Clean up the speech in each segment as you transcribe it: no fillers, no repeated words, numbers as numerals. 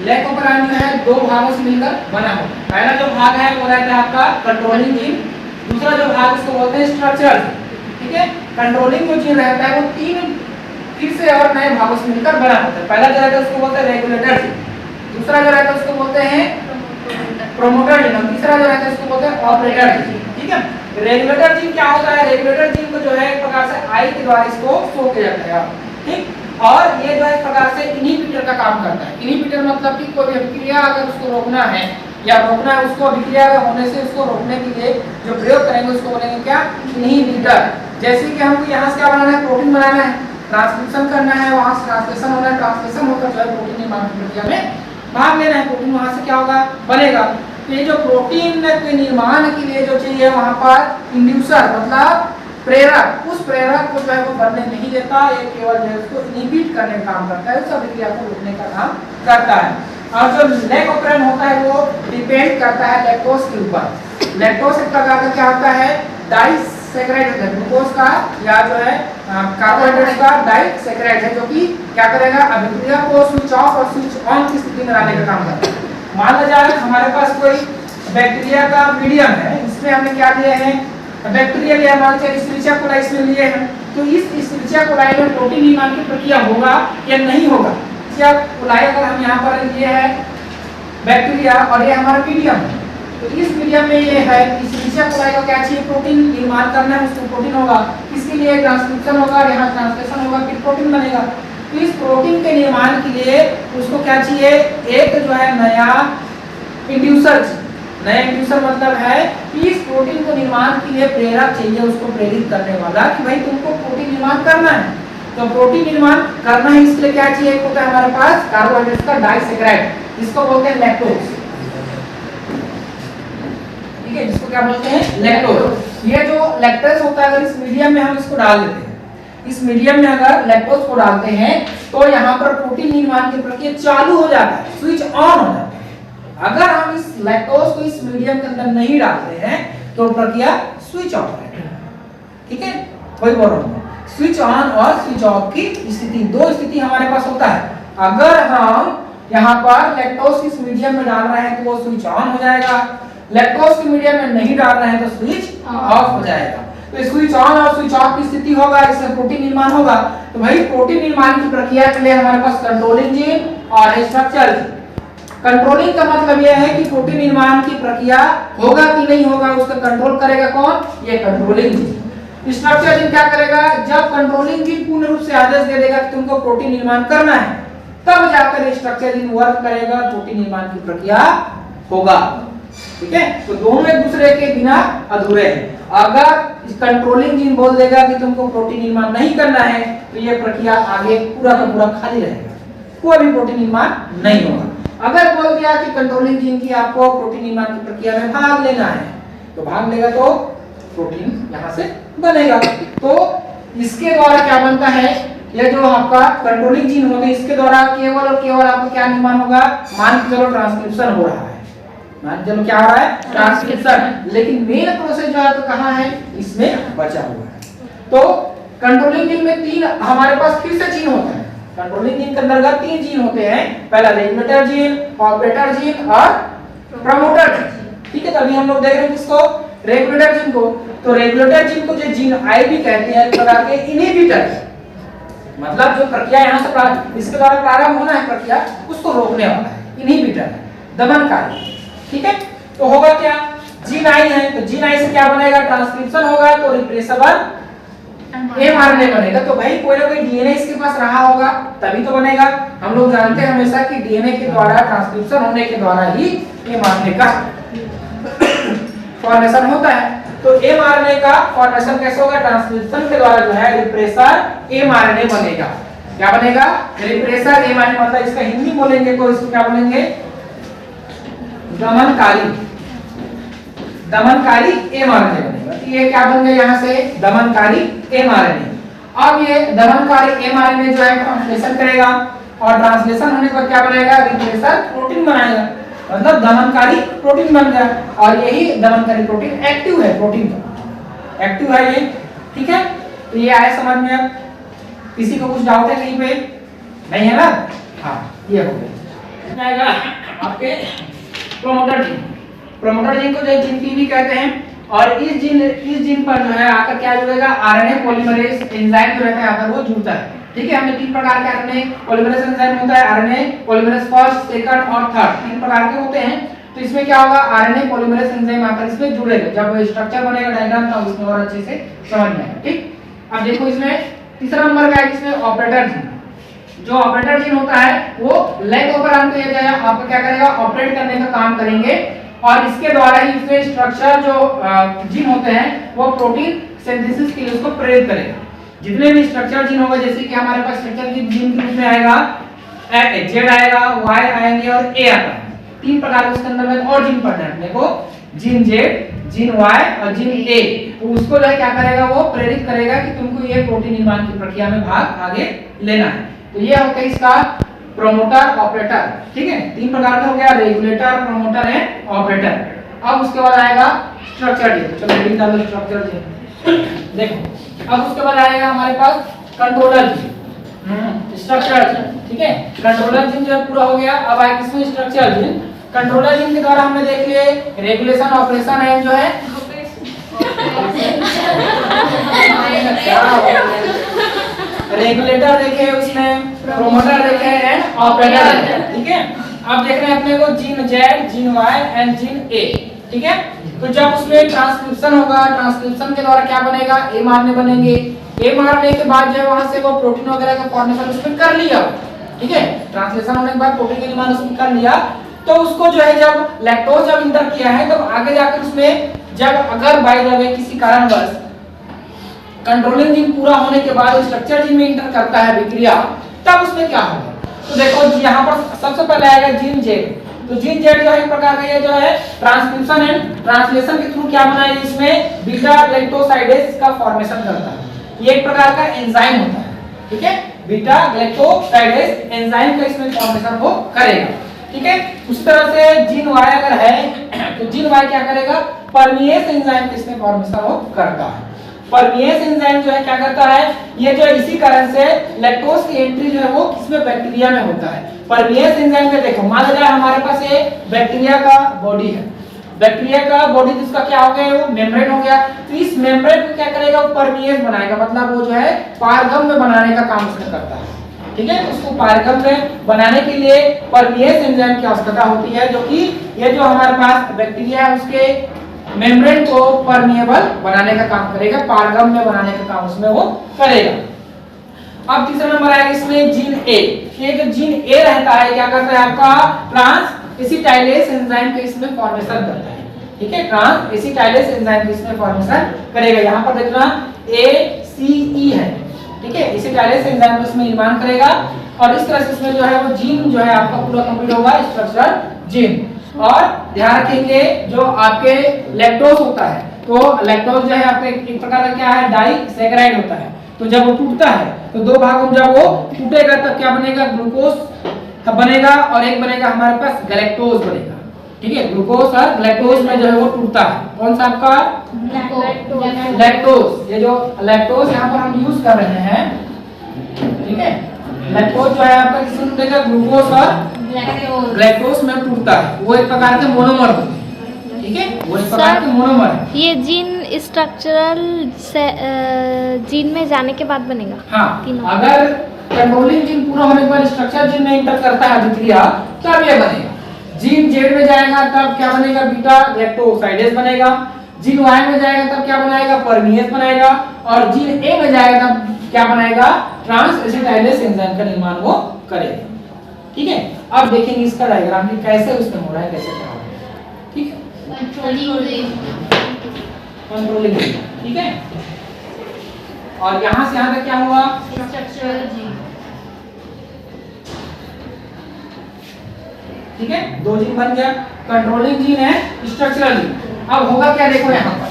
लेकोपराइन जो है दो भागों से मिलकर बना होता है। पहला जो भाग है वो रहता है आपका कंट्रोलिंग जीन, दूसरा जो भाग उसको बोलते हैं स्ट्रक्चरल। ठीक है, कंट्रोलिंग जो जीन रहता है वो तीन फिर से और नए भागों से मिलकर बना होता है। पहला जो रहता है उसको बोलते हैं रेगुलेटर जीन, दूसरा जो रहता है उसको बोलते हैं प्रोमोटर जीन, और तीसरा जो रहता है उसको बोलते हैं ऑपरेटर जीन। ठीक है, रेगुलेटर जीन क्या होता है? रेगुलेटर जीन को जो है एक प्रकार से आई के द्वारा इसको शो किया जाता है। ठीक, और ये जो है एक प्रकार से इनहिबिटर का काम करता है। इनहिबिटर मतलब कि कोई अभिक्रिया अगर उसको रोकना है या रोकना है उसको, अभिक्रिया होने से उसको रोकने के लिए जो प्रयोग करेंगे उसको बोलेंगे क्या? इनहिबिटर। जैसे कि हमको यहाँ से क्या बनाना है? प्रोटीन बनाना है, ट्रांसक्रिप्शन करना है, वहां से ट्रांसलेशन होना है, ट्रांसलेशन होकर जो है प्रोटीन निर्माण की प्रक्रिया में भाग लेना है, प्रोटीन वहां से क्या होगा? बनेगा। तो ये जो प्रोटीन के निर्माण के लिए जो चाहिए वहां पर इंड्यूसर मतलब प्रेरक, उस प्रेरक को जो है वो बनने नहीं देता, ये केवल जो है उसको इनहिबिट करने का काम करता है, उस अभिक्रिया को रोकने का काम करता है। और जो लेकोपराइन होता है वो डिपेंड करता है लैक्टोज के ऊपर। लैक्टोज एक प्रकार का क्या होता है? डाइसैकेराइड होता है, ग्लूकोज का या जो है कार्बोहाइड्रेट का डाइसैकेराइड है, जो कि क्या करेगा? अभिक्रिया को स्विच ऑफ और स्विच ऑन की स्थिति में लाने का काम करता है। मान लो जाए हमारे पास कोई बैक्टीरिया का मीडियम है, इसमें हमने क्या लिए हैं? बैक्टीरिया लिया, मान लीजिए इस्चेरिचिया कोलाई इसमें लिए हैं, तो इस इस्चेरिचिया कोलाई में प्रोटीन निर्माण की प्रक्रिया होगा या नहीं होगा? इस्चेरिचिया कोलाई अगर हम यहाँ पर लिए है बैक्टीरिया और ये हमारा मीडियम है, तो इस मीडियम में ये है इस्चेरिचिया कोलाई को क्या चाहिए? प्रोटीन निर्माण करना है, उसको प्रोटीन होगा, इसके लिए ट्रांसक्रिप्शन होगा, यहाँ ट्रांसलेशन होगा, फिर प्रोटीन बनेगा। तो इस प्रोटीन के निर्माण के लिए उसको क्या चाहिए? एक जो है नया इंड्यूसर। नया इंड्यूसर मतलब है कि इस प्रोटीन को निर्माण के लिए प्रेरक चाहिए, उसको प्रेरित करने वाला कि भाई तुमको प्रोटीन निर्माण करना है। तो प्रोटीन निर्माण करना है, इसके लिए क्या चाहिए? एक होता है हमारे पास कार्बोहाइड्रेट का डाइसैकेराइड, इसको बोलते हैं लैक्टोज। ठीक है, जिसको क्या बोलते हैं? लैक्टोज। ये जो लैक्टोज होता है, अगर इस मीडियम में हम इसको डाल देते हैं, इस मीडियम में अगर लैक्टोज को डालते हैं तो यहाँ पर प्रोटीन निर्माण की प्रक्रिया चालू हो जाता है, स्विच ऑन हो जाता है। अगर हम इस लैक्टोज को इस मीडियम के अंदर नहीं डालते हैं तो प्रक्रिया स्विच ऑफ है। ठीक है, कोई प्रॉब्लम नहीं। स्विच ऑन और स्विच ऑफ की स्थिति, दो स्थिति हमारे पास होता है। अगर हम यहाँ पर लैक्टोज इस मीडियम में डाल रहे हैं तो वो स्विच ऑन हो जाएगा, लैक्टोज के मीडियम में नहीं डाल रहे हैं तो स्विच ऑफ हो जाएगा। तो स्विच ऑन और स्विच ऑफ की स्थिति होगा, इससे प्रोटीन निर्माण होगा। तो भाई प्रोटीन निर्माण की प्रक्रिया के लिए हमारे पास कंट्रोलिंग जीन और स्ट्रक्चरल जीन। कंट्रोलिंग का मतलब यह है कि प्रोटीन निर्माण की प्रक्रिया होगा कि नहीं होगा, उसका कंट्रोल करेगा कौन? ये कंट्रोलिंग जीन। स्ट्रक्चरल जीन क्या करेगा? जब कंट्रोलिंग जीन पूर्ण रूप से आदेश दे देगा कि तुमको प्रोटीन निर्माण करना है, तब जाकर स्ट्रक्चरल जीन वर्क करेगा, प्रोटीन निर्माण की प्रक्रिया होगा। ठीक है, तो दोनों एक दूसरे के बिना अधूरे हैं। अगर कंट्रोलिंग जीन बोल देगा कि तुमको प्रोटीन निर्माण नहीं करना है तो ये प्रक्रिया आगे पूरा का पूरा खाली रहेगा, कोई भी प्रोटीन निर्माण नहीं होगा। अगर बोल दिया कि कंट्रोलिंग जीन की आपको प्रोटीन निर्माण की प्रक्रिया में भाग लेना है तो भाग लेगा, तो प्रोटीन यहाँ से बनेगा। तो इसके द्वारा क्या बनता है? ये जो आपका कंट्रोलिंग जीन होगा इसके द्वारा केवल और केवल आपको क्या निर्माण होगा? मान के चलो ट्रांसक्रिप्शन हो रहा है, मान चलो क्या हो रहा है? ट्रांसक्रिप्शन। लेकिन मेन प्रोसेस जो है तो कहाँ है? इसमें बचा हुआ है। तो कंट्रोलिंग जीन में तीन हमारे पास फिर से जीन होता है। कंट्रोलिंग जीन के अंतर्गत तीन जीन होते हैं, पहला रेगुलेटर जीन, ऑपरेटर जीन और प्रमोटर जीन। ठीक है, तो अभी हम लोग देख रहे हैं किसको? रेगुलेटर जीन को। तो रेगुलेटर जीन को जो जीन आई भी कहते हैं, प्रकार के इनहिबिटर, मतलब जो प्रक्रिया यहाँ से इसके द्वारा प्रारंभ होना है प्रक्रिया, उसको रोकने वाला है, इनहिबिटर है, दमनकारी। ठीक है, तो होगा क्या? जीन आई है तो जीन आई से क्या बनेगा? ट्रांसक्रिप्शन होगा तो रिप्लेसेबल एमआरएनए बनेगा। तो भाई कोई ना कोई डीएनए इसके पास रहा होगा तभी तो बनेगा। हम लोग जानते हैं हमेशा कि डीएनए के द्वारा ट्रांसक्रिप्शन होने के द्वारा ही एमआरएनए का फॉर्मेशन होता है। तो एमआरएनए का फॉर्मेशन कैसे होगा? ट्रांसक्रिप्शन के द्वारा जो है रिप्रेसर एमआरएनए बनेगा। क्या बनेगा? रिप्रेसर एमआरएनए, मतलब इसका हिंदी बोलेंगे तो इसको क्या बोलेंगे? दमनकारी, दमनकारी एमआरएनए बनेगा। तो ये क्या बन गया यहाँ से? दमनकारी एमआरएनए। अब ये दमनकारी एमआरएनए जो है ट्रांसलेशन करेगा और ट्रांसलेशन होने के बाद क्या बनाएगा? रिप्रेसर प्रोटीन बनाएगा, मतलब दमनकारी प्रोटीन बन गया। और यही दमनकारी प्रोटीन एक्टिव है, प्रोटीन का एक्टिव है ये। ठीक है, तो ये आया समझ में। अब किसी को कुछ डाउट है कहीं पे? नहीं है ना? हाँ, ये हो गया। इसमें आएगा आपके प्रोमोटर जीन। प्रोमोटर जीन को जो जीन पी भी कहते हैं। और इस जीन पर जो है आकर क्या जुड़ेगा, आरएनए पॉलीमरेज एंजाइम जो रहता है आकर वो जुड़ता है। ठीक है, हमें 3 प्रकार के आरएनए पॉलीमरेज एंजाइम होता है, आरएनए पॉलीमरेज फर्स्ट, सेकंड और थर्ड, 3 प्रकार के होते हैं। तो इसमें क्या होगा, आरएनए पॉलीमरेज एंजाइम आकर इसमें जुड़ेगा। जब स्ट्रक्चर बनेगा डायग्राम तब इसमें और अच्छे से समझ में आएगा। ठीक, अब देखो इसमें तीसरा नंबर का है इसमें ऑपरेटर जीन। जो ऑपरेटर जीन होता है वो लेग ओपरान को ये जाएगा आपको क्या करेगा, ऑपरेट करने का काम करेंगे। और इसके द्वारा ही इसमें स्ट्रक्चर जो जीन होते हैं वो प्रोटीन सिंथेसिस के लिए उसको प्रेरित करेगा। जितने भी स्ट्रक्चर जीन होगा, जैसे कि हमारे पास स्ट्रक्चर जीन के रूप में आएगा जेड आएगा, वाई आएंगे और ए आता है। 3 प्रकार के उसके अंदर में और जीन पढ़ना है देखो, जीन जेड, जीन वाई और जीन ए। तो उसको जो है क्या करेगा, वो प्रेरित करेगा कि तुमको ये प्रोटीन निर्माण की प्रक्रिया में भाग आगे लेना है। तो ये होता है इसका प्रोमोटर ऑपरेटर। ठीक है, 3 प्रकार का हो गया, रेगुलेटर, प्रोमोटर एंड ऑपरेटर। अब उसके बाद आएगा स्ट्रक्चर जीन। चलो हेडिंग डालो स्ट्रक्चर जीन। देखो अब उसके बाद आएगा हमारे पास कंट्रोलर जीन, स्ट्रक्चर जीन। ठीक है, कंट्रोलर जीन जो पूरा हो गया। अब आएगा इसमें स्ट्रक्चर जीन। कंट्रोलर जीन के द्वारा हमने देख लिए रेगुलेशन, ऑपरेशन एंड जो है रेगुलेटर देखे, उसमें प्रोमोटर देखे एंड ऑपरेटर। ठीक है, अब देख रहे हैं अपने को gene Z, gene Y and gene A. ठीक है, तो जब उसमें ट्रांसक्रिप्शन होगा, ट्रांसक्रिप्शन के द्वारा क्या बनेगा, एमआरएनए बनेंगे। एमआरएनए के बाद जो है वहां से वो प्रोटीन वगैरह का फॉर्मेशन उसमें कर लिया। ठीक है, ट्रांसलेशन होने के बाद प्रोटीन का निर्माण उसमें कर लिया। तो उसको जो है जब लैक्टोज जब इंटर किया है तो आगे जाकर उसमें जब अगर बाय द वे किसी कारणवश कंट्रोलिंग जीन पूरा होने के बाद स्ट्रक्चर जीन में इंटर करता है विक्रिया, तब उसमें क्या होगा। तो देखो यहाँ पर सबसे पहले आएगा जीन जेड। तो जीन जेड जो है एक प्रकार का ये जो है ट्रांसक्रिप्शन एंड ट्रांसलेशन के थ्रू क्या बनाएगा, इसमें बीटा ग्लाइकोसाइडेज का फॉर्मेशन करता है। ये एक प्रकार का एंजाइम होता है। ठीक है, बीटा ग्लाइकोसाइडेज एंजाइम का इसमें फॉर्मेशन वो करेगा। ठीक है, उस तरह से जीन वाई अगर है तो जीन वाई क्या करेगा, परमिएस एंजाइम का इसमें फॉर्मेशन वो करता है। परमिएस एंजाइम जो है क्या करता है, ये जो इसी कारण से लैक्टोज की एंट्री जो है वो किसमें, बैक्टीरिया में होता है। परमिएस एंजाइम में देखो मान लीजिए हमारे पास ये बैक्टीरिया का बॉडी है, बैक्टीरिया का बॉडी जिसका क्या हो गया, वो मेम्ब्रेन हो गया। तो इस मेम्ब्रेन को क्या करेगा, वो परमिएस बनाएगा, मतलब वो जो है पारगम्य बनाने का काम उसमें करता है। ठीक है, उसको पारगम्य बनाने के लिए परमिएस एंजाइम की आवश्यकता होती है, जो कि ये जो हमारे पास बैक्टीरिया है उसके मेम्ब्रेन को परमिएबल बनाने का काम करेगा, पारगम्य बनाने का काम उसमें वो करेगा। अब तीसरा नंबर आएगा इसमें जीन ए। ये जो जीन ए रहता है क्या करता है, आपका ट्रांस एसिटाइलेज एंजाइम के इसमें फॉर्मेशन करता है। ठीक है, ट्रांस एसिटाइलेज एंजाइम के इसमें फॉर्मेशन करेगा। यहाँ पर देखना ACE है। ठीक है, एसिटाइलेज एंजाइम को इसमें निर्माण करेगा और इस तरह से इसमें जो है वो जीन जो है आपका पूरा कंप्लीट होगा, स्ट्रक्चर जीन। और ध्यान रखेंगे जो आपके लैक्टोज होता है, तो लैक्टोज जो है आपके एक प्रकार का क्या है, डाइसैकेराइड होता है। तो जब वो टूटता है तो 2 भागों में जब वो टूटेगा तब क्या बनेगा, ग्लूकोज बनेगा और एक बनेगा हमारे पास गैलेक्टोज बनेगा। ठीक है, ग्लूकोज और ग्लैक्टोज में जो है वो टूटता है। कौन सा आपका, लैक्टोज। ये जो लैक्टोज यहाँ पर हम यूज कर रहे हैं, ठीक है, लैक्टोज जो है आपका किसमें टूटेगा, ग्लूकोज और ग्लैक्टोज में टूटता है। वो एक प्रकार के मोनोमर होते हैं। ठीक है, वो एक प्रकार के मोनोमर है। ये जीन स्ट्रक्चरल जीन में जाने के बाद बनेगा। हाँ, अगर कंट्रोलिंग जीन पूरा होने के बाद स्ट्रक्चर जीन में इंटर करता है अभिक्रिया, तब ये बनेगा। जीन जेड में जाएगा तब क्या बनेगा, बीटा ग्लाइकोसाइडेज बनेगा। जीन वाई में जाएगा तब क्या बनाएगा, परमिएस बनाएगा। और जीन ए में जाएगा तब क्या बनाएगा, ट्रांस एसिटाइलेज एंजाइम का निर्माण वो करेगा। ठीक है, अब देखेंगे इसका डायग्राम कि कैसे उसमें हो रहा है, कैसे क्या हो रहा है। ठीक है, कंट्रोलिंग। ठीक है, और यहां से यहां तक क्या हुआ, स्ट्रक्चरल जीन। ठीक है, 2 जीन बन गया, कंट्रोलिंग जीन है, स्ट्रक्चरल जीन। अब होगा क्या, देखो यहाँ पर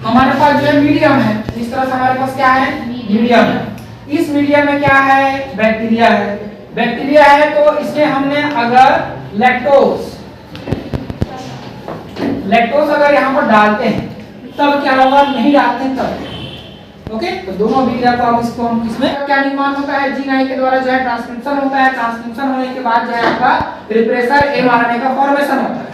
हमारे पास जो है मीडियम है, इस तरह से हमारे पास क्या है, मीडियम है। इस मीडियम में क्या है, बैक्टीरिया है। बैक्टीरिया है तो इसमें हमने अगर लैक्टोज अगर यहाँ पर डालते हैं तब क्या होगा, नहीं डालते हैं तब ओके, तो दोनों अभिक्रिया को अब इसको हम इसमें क्या निर्माण होता है, जीन आई के द्वारा जो है ट्रांसक्रिप्शन होता है। ट्रांसक्रिप्शन होने के बाद जो है आपका रिप्रेसर एमआरएनए का फॉर्मेशन होता है।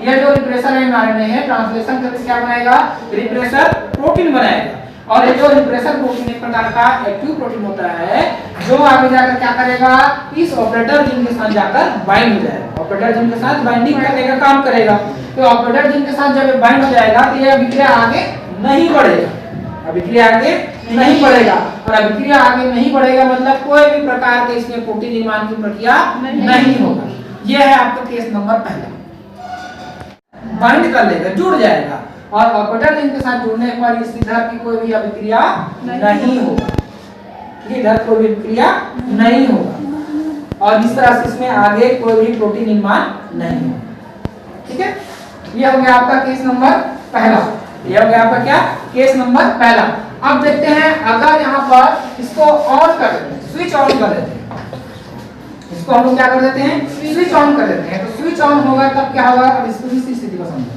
यह जो रिप्रेसर एमआरएनए है ट्रांसलेशन करके क्या बनाएगा, रिप्रेसर प्रोटीन बनाएगा। और ये जो रिप्रेसर प्रोटीन एक प्रकार का एक्टिव प्रोटीन होता है जो आगे जाकर क्या करेगा, इस ऑपरेटर जीन के साथ जाकर बाइंड हो जाएगा। ऑपरेटर जीन के साथ बाइंडिंग करने का काम करेगा। तो ऑपरेटर जीन के साथ जब बाइंड हो जाएगा तो यह अभिक्रिया आगे नहीं बढ़ेगा, अभिक्रिया आगे नहीं बढ़ेगा। और अभिक्रिया आगे नहीं बढ़ेगा मतलब कोई भी प्रकार के इसमें प्रोटीन निर्माण की प्रक्रिया नहीं होगा। यह है आपका केस नंबर पहला। बाइंड कर लेगा, जुड़ जाएगा और ऑपरेटर जीन के साथ जुड़ने पर इस इधर की कोई भी अभिक्रिया नहीं होगा, इधर कोई भी अभिक्रिया नहीं होगा और इस तरह से इसमें आगे कोई भी प्रोटीन निर्माण नहीं होगा। ठीक है, यह हो गया आपका केस नंबर पहला। यह हो गया आपका क्या, केस नंबर पहला। अब देखते हैं अगर यहाँ पर इसको ऑन कर देते हैं, स्विच ऑन कर देते हैं, इसको हम लोग क्या कर देते हैं, स्विच ऑन कर देते हैं। तो स्विच ऑन होगा तब क्या होगा, अब इसको इस स्थिति को समझो।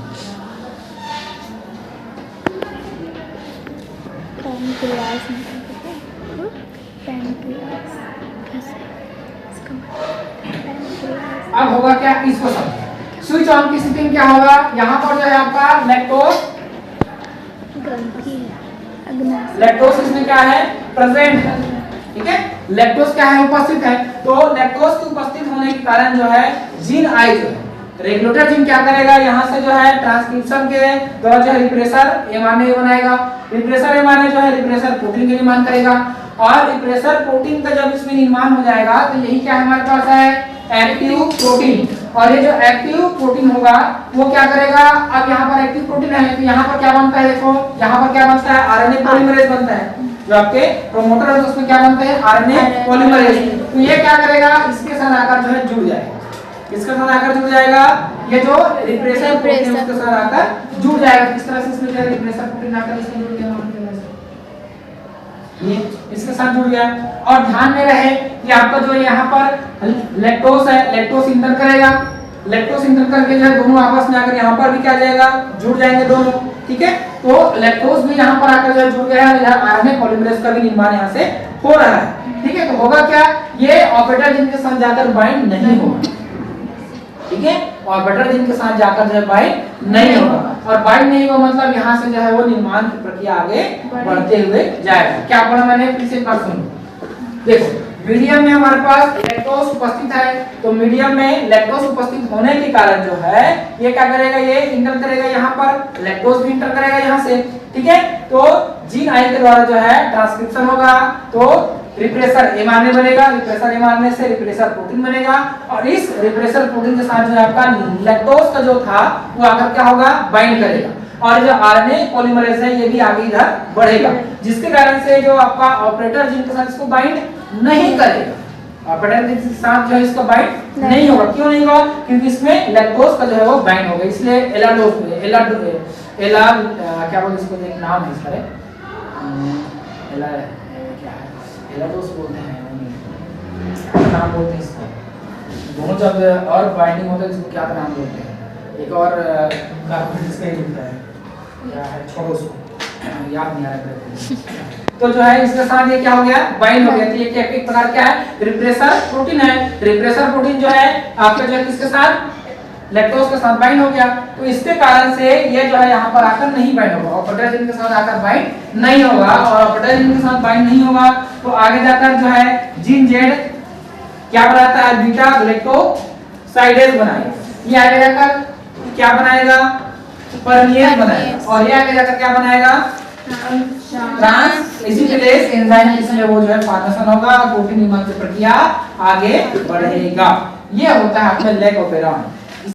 अब होगा क्या, इसको समझो। स्विच ऑन की स्थिति में क्या होगा, यहाँ पर जो है आपका लैक्टोज लैक्टोज इसमें क्या है, प्रेजेंट है। ठीक है, लैक्टोज क्या है, उपस्थित है। तो लैक्टोज के उपस्थित होने के कारण जो है जीन आई जो है रेगुलेटर जीन क्या करेगा, यहाँ से जो है ट्रांसक्रिप्शन के द्वारा जो है रिप्रेसर एमआरएनए बनाएगा। रिप्रेसर एमआरएनए जो है रिप्रेसर प्रोटीन का निर्माण करेगा और रिप्रेसर प्रोटीन का जब इसमें निर्माण हो जाएगा तो यही क्या हमारे पास है, एक्टिव प्रोटीन। और ये जो एक्टिव प्रोटीन होगा वो क्या करेगा, अब यहाँ पर एक्टिव प्रोटीन है तो यहाँ पर क्या बनता है, देखो यहाँ पर क्या बनता है, आरएनए पॉलीमरेज बनता है। जो आपके प्रोमोटर है उसमें क्या बनता है, आरएनए पॉलीमरेज। तो ये क्या करेगा, इसके साथ आकर जो है जुड़ जाएगा, इसके साथ आकर जुड़ जाएगा। ये जो रिप्रेसर प्रोटीन है उसके साथ आकर जुड़ जाएगा। किस तरह से इसमें जो रिप्रेसर प्रोटीन आकर इसमें जुड़ गया, ये इसके साथ जुड़ गया। और ध्यान में रहे कि आपका जो यहाँ पर लैक्टोज है, लैक्टोज इंटर करेगा, लैक्टोज इंटर करके जो है दोनों आपस में आकर यहाँ पर भी क्या जाएगा, जुड़ जाएंगे दोनों। ठीक है, तो लैक्टोज भी यहाँ पर आकर जो है जुड़ गया है, यहाँ आरएनए पॉलीमरेज का भी निर्माण यहाँ से हो रहा है। ठीक है, तो होगा क्या, ये ऑपरेटर जीन के साथ जाकर बाइंड नहीं होगा। ठीक है, ऑपरेटर जीन के साथ जाकर जो है बाइंड नहीं होगा और बाइंड नहीं होगा मतलब यहाँ से जो है वो निर्माण की प्रक्रिया आगे बढ़ते हुए जाएगा। क्या पढ़ा मैंने, फिर से एक बार सुनो। देखो, मीडियम में हमारे पास लैक्टोज उपस्थित है, तो मीडियम में लैक्टोज उपस्थित होने के कारण जो है ये क्या करेगा, ये इंटर करेगा, यहाँ पर लैक्टोज भी इंटर करेगा यहाँ से। ठीक है, तो जीन आई के द्वारा जो है ट्रांसक्रिप्शन होगा तो रिप्रेसर एमआरएनए बनेगा, रिप्रेसर एमआरएनए से रिप्रेसर प्रोटीन बनेगा और इस रिप्रेसर प्रोटीन के साथ जो है आपका लैक्टोज का जो था वो आकर क्या होगा, बाइंड करेगा और जो आरएनए पॉलीमरेज है ये भी आगे इधर बढ़ेगा, जिसके कारण से जो आपका ऑपरेटर जीन के साथ इसको बाइंड नहीं करेगा। ऑपरेटर जीन के साथ जो है इसका बाइंड नहीं होगा। क्यों नहीं होगा, क्योंकि इसमें लैक्टोज का जो है वो बाइंड होगा, इसलिए एला क्या बोलते इसको, एक नाम है इसका, एलाडोस बोलते हैं, नाम बोलते हैं इसको। दोनों जब और बाइंडिंग होता है इसको क्या नाम बोलते हैं, एक और कार्बोनेट इसका ही होता है, क्या है, छोड़ो उसको, याद नहीं आ रहा। तो जो है इसके साथ ये क्या हो गया, बाइंड हो गया। तो ये एक प्रकार क्या है, रिप्रेसर प्रोटीन है। रिप्रेसर प्रोटीन जो है आपका जो है किसके साथ, लैक्टोज के साथ बाइंड हो गया। तो इसके कारण से ये जो है यहाँ पर आकर नहीं बाइंड होगा, ऑपरेटर जीन के साथ आकर बाइंड नहीं होगा और ऑपरेटर जीन के साथ बाइंड नहीं होगा तो आगे जाकर जो है जीन जेड क्या बनाता है, बीटा ग्लाइकोसाइडेज बनाएगा। ये आगे जाकर क्या बनाएगा, परमिएज बनाएगा और ये आगे जाकर क्या बनाएगा, ट्रांसएसिटिलेज एंजाइम, इसमें वो जो है फॉर्मेशन होगा, प्रोटीन निर्माण की प्रक्रिया आगे बढ़ेगा। ये होता है आपका लेग ऑफ पेरॉन।